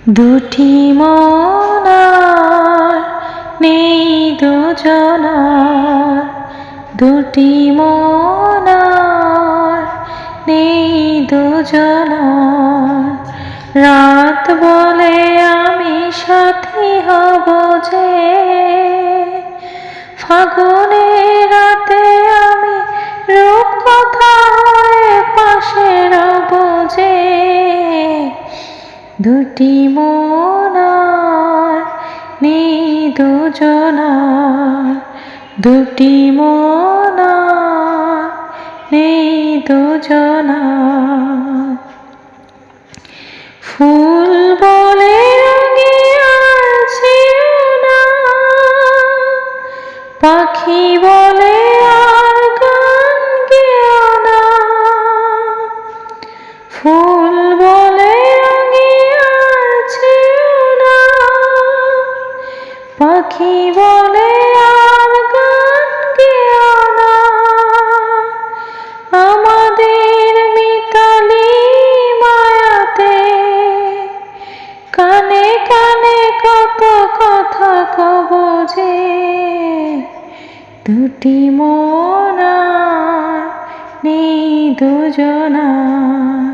দুটি মন আর নেই দুজনার, দুটি মন আর নেই দুজনার। রাত বলে আমি সাথী হব যে, ফাগুনের রাতে আমি রূপকথা হয়ে পাশে রব যে। দুটি মন আর নেই দুজনার, দুটি মন আর নেই দুজনার। ফুল বলে রঙে আর ছিল না, পাখি বলে আর গান গেও না। ফুল বলে রঙে আর ছিল না, পাখি বলে আর গান গেও না। আমাদের মিতালি মায়াতে কানে কানে কত কথা কব যে। দুটি মন আর নেই দুজনার,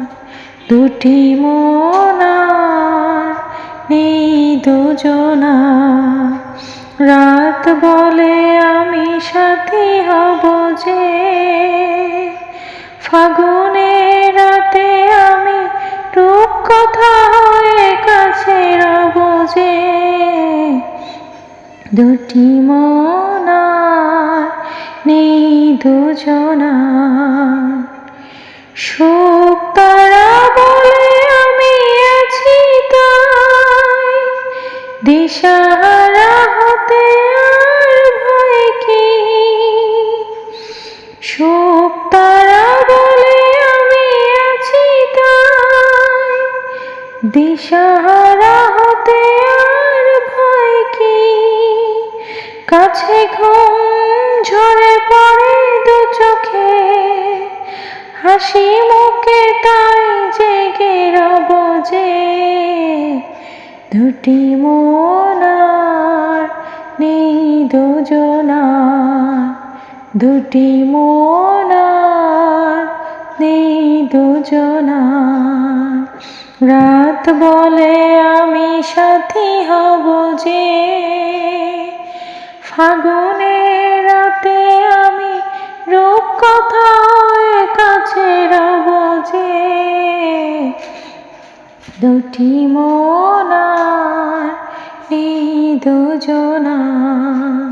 দুটি মন আর নেই দুজনার। রাত বলে আমি সাথী হব যে, ফাগুনের রাতে আমি রূপকথা হয়ে কাছে রব যে। দুটি মন আর নেই দুজনার। শোক তারা বলে আমি আছি তাই, দিশাহারা হতে আর ভয় কি। শোক তারা বলে আমি আছি তাই, দিশাহারা হতে আর ভয় কি। কাছে ঘুম ঝরে পড়ে দু চোখে, হাসি মুখে তাই জেগে রব যে। দুটি মন আর নেই দুজনার, দুটি মন আর নেই দুজনার। রাত বলে আমি সাথী হব যে, ফাগুনের রাতে আমি রূপকথা হয়ে কাছে রব যে। দুটি মন আর নেই দুজনার।